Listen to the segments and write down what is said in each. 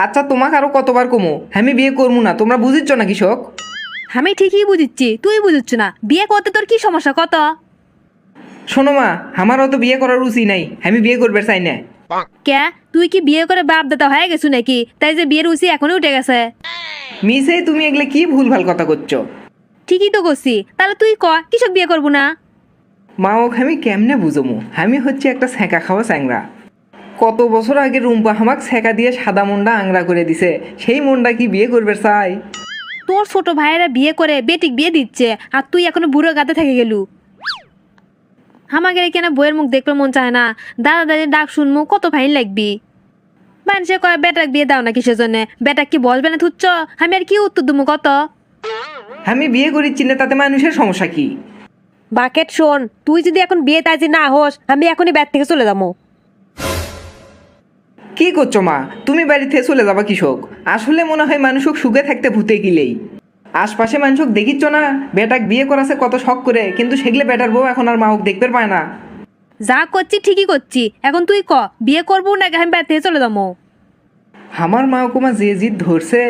আচ্ছা তোমাকে আরো কতবার কমো আমি বিয়ে করবো না, তোমরা বুঝিচ্ছ না কৃষক? আমি ঠিকই বুঝিচ্ছি, তুই বুঝিচ্ছ না। বিয়ে করতে তোর কি সমস্যা কত? শোনো মা, আমারও তো বিয়ে করার রুচি নাই, আমি বিয়ে করবে চাই না। কে, তুই কি বিয়ে করে বাপ দাদা হয়ে গেছু নাকি তাই যে বিয়ের উচি এখনই উঠে গেছে? মিসে তুমি এগুলো কি ভুলভাল কথা করছো? ঠিকই তো করছি, তাহলে তুই ক কিসব বিয়ে করবো না? মা ওকে আমি কেমনে বুঝমু, আমি হচ্ছে একটা ছ্যাঁকা খাওয়া চ্যাংরা। কত বছর আগে রুম্পা আমাক ছ্যাঁকা দিয়ে সাদা মুন্ডা আংরা করে দিছে, সেই মুন্ডা কি বিয়ে করবে চাই? তোর ছোট ভাইয়েরা বিয়ে করে বেটিক বিয়ে দিচ্ছে আর তুই এখনো বুড়ো গাতে থেকে গেলু। আমাকে কেন বইয়ের মুখ দেখলে মন চায় না, দাদা দাদি ডাক শুনমু কত ফাইন লাগবি। মানুষে কয় বেটাক বিয়ে দাও না কিসের জন্য, বেটাক কি বসবে না থুচ্ছ? আমি আর কি উত্তর দেবো কত? আমি বিয়ে করিচ্ছি না, তাতে মানুষের সমস্যা কি? বাকেট শোন, তুই যদি এখন বিয়ে তাজি না হোস আমি এখনই ব্যাট থেকে চলে যাবো। কি করছো মা, তুমি বাড়ি থেকে চলে যাবা কৃষক? আসলে মনে হয় মানুষক সুখে থাকতে ভূতে গিলেই। আশপাশে মানুষক দেখিচ্ছ না বেটাক বিয়ে করাছে কত শখ করে, কিন্তু সেগুলো বেটার বউ এখন আর মাওক দেখতে পায় না। যা করছি ঠিকই করছি, এখন তুই ক বিয়ে করবো নাকি আমি বাড়ি থেকে চলে যাবো? আমার মা কুমা যে জিদ ধরছে,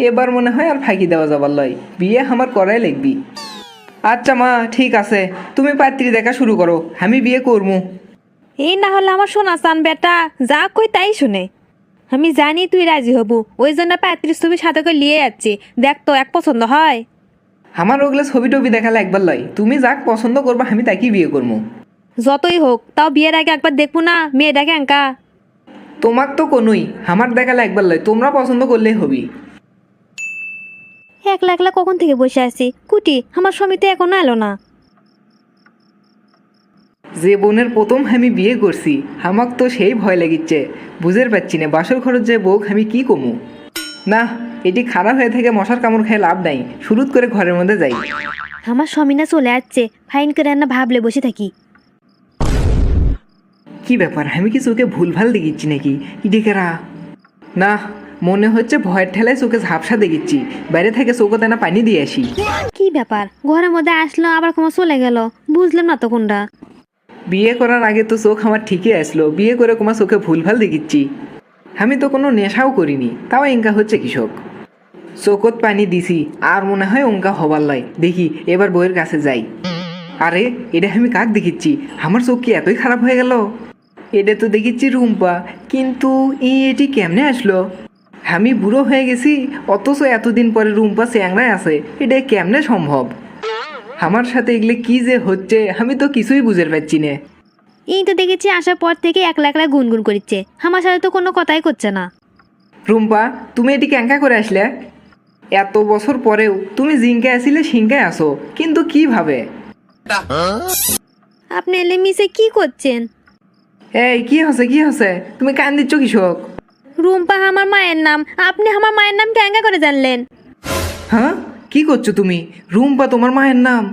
এবার মনে হয় আর ফাঁকি দেওয়া যাবার লয়, বিয়ে আমার করাই লিখবি। আচ্ছা মা ঠিক আছে, তুমি পাত্রী দেখা শুরু করো, আমি বিয়ে করবো। এই না হলে আমার শোনা চান বেটা, যা কই তাই শুনে। আমি জানি তুই রাজি হবু, ওই জন্য 35 ছবি সাথে করে নিয়ে যাচ্ছি, দেখ তো এক পছন্দ হয়। আমার ওগুলো ছবি টবি দেখালে একবার লয়, তুমি যাক পছন্দ করবা আমি তাকেই বিয়ে করবো। যতই হোক তাও বিয়ের আগে একবার দেখবো না মেয়েটাকে এঙ্কা। তোমাক তো কোনোই আমার দেখালে একবার লয়, তোমরা পছন্দ করলেই হবি। একলা একলা কখন থেকে বসে আছি, কুটি আমার স্বামী তো এখনো এলো না। যে বোনের প্রথম আমি বিয়ে করছি, আমাক তো সেই ভয় লাগিচ্ছে, বুঝের পাচ্ছি না বাসর খরচ যে বউক আমি কি কমু। না, এটি খারাপ হয়ে থেকে মশার কামড় খেয়ে লাভ নাই, শুরুত করে ঘরের মধ্যে যাই। আমার স্বামী না চলে আসছে, ফাইন করে না ভাবলে বসে থাকি। কি ব্যাপার, আমি কি চোখে ভুলভাল দেখিচ্ছি নাকি? ইডিকেরা না, মনে হচ্ছে ভয়ের ঠেলায় চোখে ঝাপসা দেখিচ্ছি, বাইরে থেকে চোখে না পানি দিয়ে আসি। কি ব্যাপার, ঘরের মধ্যে আসলো আবার কমা চলে গেল, বুঝলাম না তো কোনটা। বিয়ে করার আগে তো চোখ আমার ঠিকই আসলো, বিয়ে করে তোমার চোখে ভুলভাল দেখিচ্ছি। আমি তো কোনো নেশাও করিনি, তাও এঙ্কা হচ্ছে কৃষক। চোখত পানি দিছি আর মনে হয় অঙ্কা হবার লাই, দেখি এবার বইয়ের কাছে যাই। আরে এটা আমি কাক দেখিচ্ছি, আমার চোখ কি এতই খারাপ হয়ে গেল? এটা তো দেখিচ্ছি রুম্পা, কিন্তু এটি কেমনে আসলো? আমি বুড়ো হয়ে গেছি অথচ এতদিন পরে রুম্পা চ্যাংরায় আছে, এটা কেমনে সম্ভব? আমার সাথে এগুলো কি যে হচ্ছে আমি তো কিছুই বুঝতে পারছি না। এই তো দেখেছি আসার পর থেকে একলা একলা গুনগুন করছে, আমার সাথে তো কোনো কথাই করছে না। রুম্পা, তুমি এটি ক্যাঙ্কা করে আসলে? এত বছর পরেও তুমি জিঙ্কে আসিলে সিঙ্কায় আসো, কিন্তু কিভাবে? আপনি এলে মিশে কি করছেন? এই কি হচ্ছে কি হচ্ছে, তুমি কান দিচ্ছ কৃষক? রুম্পা আমার মায়ের নাম, আপনি আমার মায়ের নাম কেঙ্গা করে জানলেন? হ্যাঁ, কি করছো তুমি? রুম্পা তোমার মায়ের নাম?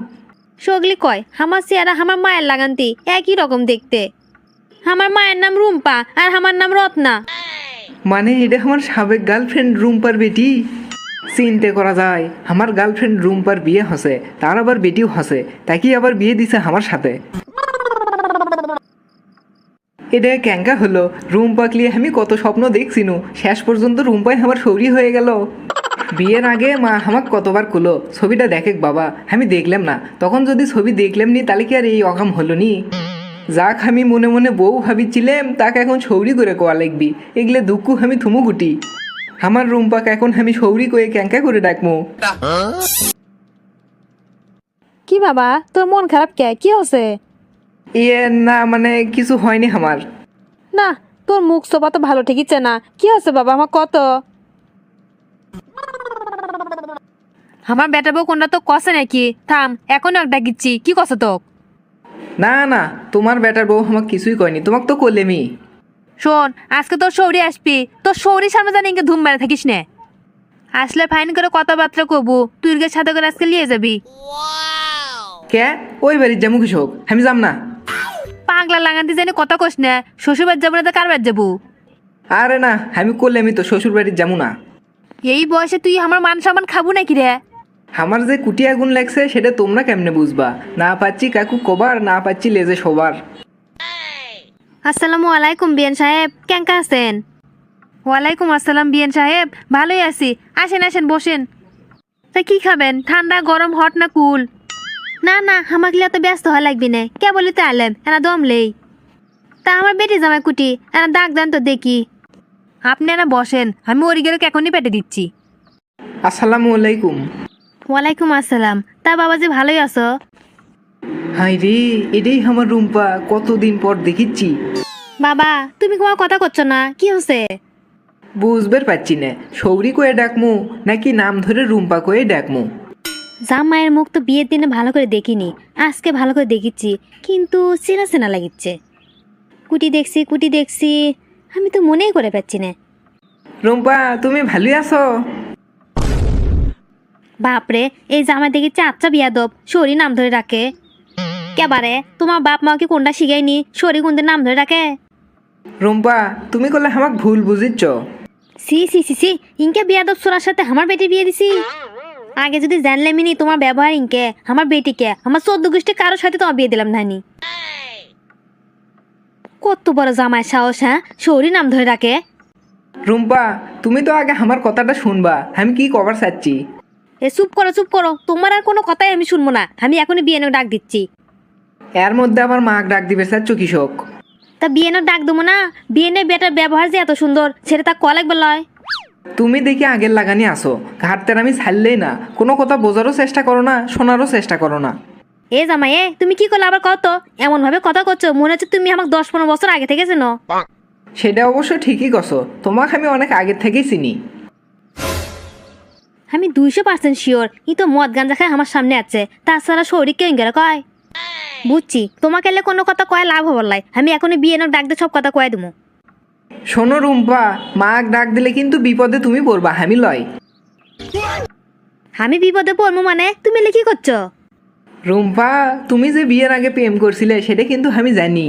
সগলি কয় আমার চেহারা আমার মায়ের লাগান্তি একই রকম দেখতে। আমার মায়ের নাম রুম্পা আর আমার নাম রত্না। মানে এটা আমার সাবেক গার্লফ্রেন্ড রুম্পার বেটি? চিনতে করা যায়, আমার গার্লফ্রেন্ড রুম্পার বিয়ে হসে, তার আবার বেটিও হসে, তাকে আবার বিয়ে দিছে আমার সাথে। এটা ক্যাঙ্কা হলো, রুম্পা ক্লিয়ে আমি কত স্বপ্ন দেখছিনু, শেষ পর্যন্ত রুম্পাই আমার সৌরি হয়ে গেল। বিয়ের আগে মা আমাকে কতবার কুলো ছবিটা দেখেক বাবা, আমি দেখলাম না, তখন যদি ছবি দেখলাম নি তাহলে কি আর এই অকাম হলো নি? যাক আমি মনে মনে বউ ভাবিছিলাম, তাকে এখন সৌরি করে কোয়া লাগবি, এগুলো দুঃখ আমি থুমুকুটি। আমার রুম্পাকে এখন আমি সৌরি করে ক্যাঙ্কা করে ডাকবো। কি বাবা, তোর মন খারাপ কে, কি হচ্ছে? ইয়ে না, মানে কিছু হয়নি আমার। না, তোর মুখ সোপা তো ভালো ঠেকিচ্ছে না, কি হচ্ছে বাবা আমার কত? আমার বেটা বউ কোনটা তো কষে নাকি? থাম, এখনো একটা গিচ্ছি, কি কষে তো? না না, তোমার বেটার বউ আমাকে কিছুই কয়নি, তোমাকে তো করলেমি। শোন, আজকে তোর শৌরি আসবি, তোর শৌরির সামনে জানি ইনকে ধুম মেরে থাকিস নে। আসলে ফাইন করে কথাবার্তা কবু, তুই সাথে করে আজকে নিয়ে যাবি। কে? ওই বাড়ির যাবো কৃষক, আমি যাম না। পাগলা লাগান্তি জানি কথা কস না, শ্বশুরবাড়ি যাবো না তো কার বাড়ি যাবো? আরে না, আমি করলেমি তো, শ্বশুর বাড়ির যাবো না। এই বয়সে তুই আমার মান সম্মান খাবো নাকি রে? আমার যে কুটি আগুন লাগছে সেটা তোমরা কেমনে বুঝবা? না পাচ্ছি কাকু কবার, না পাচ্ছি লেজে সবার। আসসালামু আলাইকুম বিয়ান সাহেব, কেঙ্কা আছেন? ওয়ালাইকুম আসসালাম বিয়েন সাহেব, ভালোই আছি। আসেন আসেন বসেন। তা কি খাবেন, ঠান্ডা গরম হট না কুল? না না, আমাকে এত ব্যস্ত হওয়া লাগবে না, কে বলি তো আলেম এনা দমলেই। তা আমার বেটি জামাই কুটি এনা ডাক দেন তো দেখি। আপনি এনা বসেন, আমি ওরিগেরকে এখনই পেটে দিচ্ছি। আসসালামু আলাইকুম। ওয়ালাইকুম আসসালাম। তা বাবাজি ভালোই আছো? হাই রে, এটাই আমার রুম্পা, কতদিন পর দেখিচ্ছি। বাবা তুমি কোনো কথা করছো না, কি হচ্ছে? বুঝবার পারছি না, সৌরি কয়ে ডাকমু নাকি নাম ধরে রুম্পা কয়ে ডাকমু। জামাইয়ের মুখ তো বিয়ের দিনে ভালো করে দেখিনি, আজকে ভালো করে দেখিচ্ছি, কিন্তু চেনা চেনা লাগিচ্ছে। কুটি দেখছি, আমি তো মনেই করে পাচ্ছি না। রুম্পা তুমি ভালোই আছো? বাপরে, এই জামাই দেখিচ্ছে আচ্ছা বিয়াদব, শরী নাম ধরে রাখে। কেবারে তোমার বাপ মা কি কোনটা শিখায়নি শরী কোনদের নাম ধরে রাখে? রুম্পা তুমি করলে আমাক ভুল বুঝিচ্ছ। সি সি সি সি, ইনকে বিয়াদব সোরার সাথে আমার বেটি বিয়ে দিছি। আগে যদি জানলামই নি তোমার ব্যবহার ইনকে, আমার বেটিকে আমার 14 গোষ্ঠী কারোর সাথে তোমার বিয়ে দিলাম নানি। কত বড় জামাই সাহস, হ্যাঁ, শরী নাম ধরে রাখে। রুম্পা তুমি তো আগে আমার কথাটা শুনবা, আমি কি কবার চাচ্ছি। এ চুপ করো, তোমার আর কোনো কথাই আমি শুনবো না, আমি এখনই বিয়েনের ডাক দিচ্ছি। এর মধ্যে আবার মাক ডাক দিবে চাচ্ছ কৃষক। তা বিয়েনের ডাক দেবো না? বিয়েনের বেটার ব্যবহার যে এত সুন্দর, সেটা তা ক লাগবে লয়। তুমি দেখি আগের লাগানি আসো, ঘাটতের আমি ছাড়লেই না, কোনো কথা বোঝারও চেষ্টা করো না, শোনারও চেষ্টা করো না। এ জামাই তুমি কি করলে আবার কত এমন ভাবে কথা করছো, মনে হচ্ছে তুমি আমাকে 10-15 বছর আগে থেকে চেনো। সেটা অবশ্য ঠিকই কছো, তোমাকে আমি অনেক আগে থেকেই চিনি। আমি 200% শিওর ই তো মদ গাঞ্জা খায় আমার সামনে আছে, তাছাড়া শরীর কেউ গেলে কয়। বুঝছি, তোমাকে এলে কোনো কথা কয় লাভ হবার লাই, আমি এখনই বিয়েনের ডাক দিয়ে সব কথা কয়ে দেবো। শোনো রুম্পা, মাক ডাক দিলে কিন্তু বিপদে তুমি পড়বা, আমি লয়। আমি বিপদে পড়বো মানে? তুমি এলে কি করছো? রুম্পা তুমি যে বিয়ের আগে প্রেম করছিলে সেটা কিন্তু আমি জানি।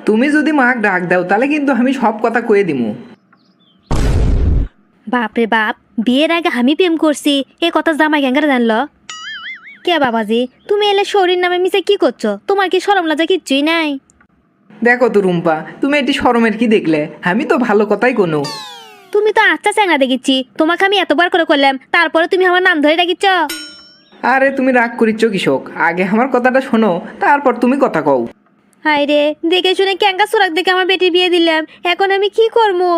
তুমি যদি মাক ডাক দাও তাহলে কিন্তু আমি সব কথা কয়ে দিমু। বাপরে বাপ, বিয়ের আগে আমি প্রেম করছি এ কথা জামাই গ্যাঙ্গারা জানলো? কে বাবাজি, তুমি এলে শরীর নামে মিশে কি করছো? তোমার কি শরম লজ্জা কিচ্ছুই নাই? দেখো তো রুম্পা, তুমি এটি শরমের কি দেখলে? আমি তো ভালো কথাই কোনো। তুমি তো আচ্ছা চ্যাংড়া দেখেছি, তোমাকে আমি এতবার করে করলাম, তারপরে তুমি আমার নাম ধরে ডাকিচ্ছ। আরে তুমি রাগ করিচ্ছ কৃষক, আগে আমার কথাটা শোনো, তারপর তুমি কথা কও। হাই রে, দেখে শুনে ক্যাঙ্কা সুরাক দেখে আমার বেটির বিয়ে দিলাম, এখন আমি কি করবো?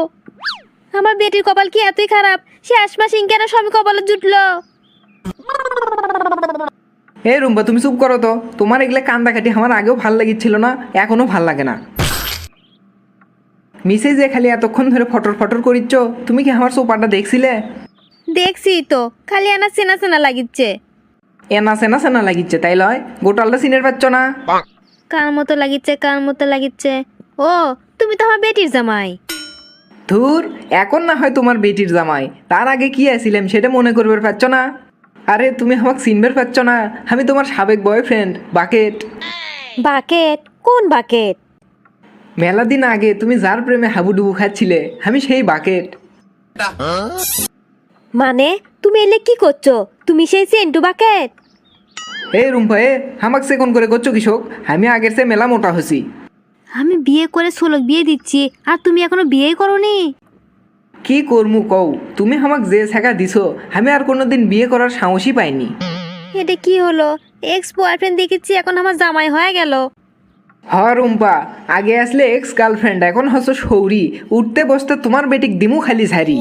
আমার বেটির কপাল কি এতই খারাপ, সে আশমাস ইনকেনা স্বামী কপালে জুটলো। এই রুম্পা তুমি চুপ করো তো, তোমার এগুলো কান্দাকাটি আমার আগেও ভাল লাগিচ্ছিল না, এখনো ভাল লাগে না। মিসে যে খালি এতক্ষণ ধরে ফটর ফটর করিচ্ছ, তুমি কি আমার সোপাটা দেখছিলে? দেখছি তো, খালি আনা চেনা চেনা লাগিচ্ছে। এনা সেনা সেনা লাগিচ্ছে তাই লয়, গোটালটা সিনের পাচ্ছ না? কার মতো লাগিচ্ছে? ও, তুমি তো আমার বেটির জামাই। ধুর, এখন না হয় তোমার বেটির জামাই, তার আগে কি আছিলাম সেটা মনে করবে পারছ না? আরে তুমি আমাকে চিনবে পারছ না, আমি তোমার সাবেক বয়ফ্রেন্ড বাকেট। বাকেট? কোন বাকেট? মেলা দিন আগে তুমি যার প্রেমে হাবুডুবু খাচ্ছিলে, আমি সেই বাকেট। মানে তুমি এলে কি করছো? তুমি সেই সেন্টু বাকেট? এই রুম্পা, আমাকে সেকন করে করছো কৃষক, আমি আগের সে মেলা মোটা হছি। আমি বিয়ে করে 16 বিয়ে দিচ্ছি, আর তুমি এখনো বিয়েই করোনি? কি করমু কও, তুমি আমাকে যে শেখা দিছো, আমি আর কোনোদিন বিয়ে করার সাহসই পাইনি। এটা কি হলো? এক্স বয়ফ্রেন্ড দেখেছি, এখন আমার জামাই হয়ে গেল। হ রুম্পা, আগে আসলে এক্স গার্লফ্রেন্ড, এখন হচ্ছে সৌরি, উঠতে বসতে তোমার বেটিক দিমু খালি ঝাড়ি।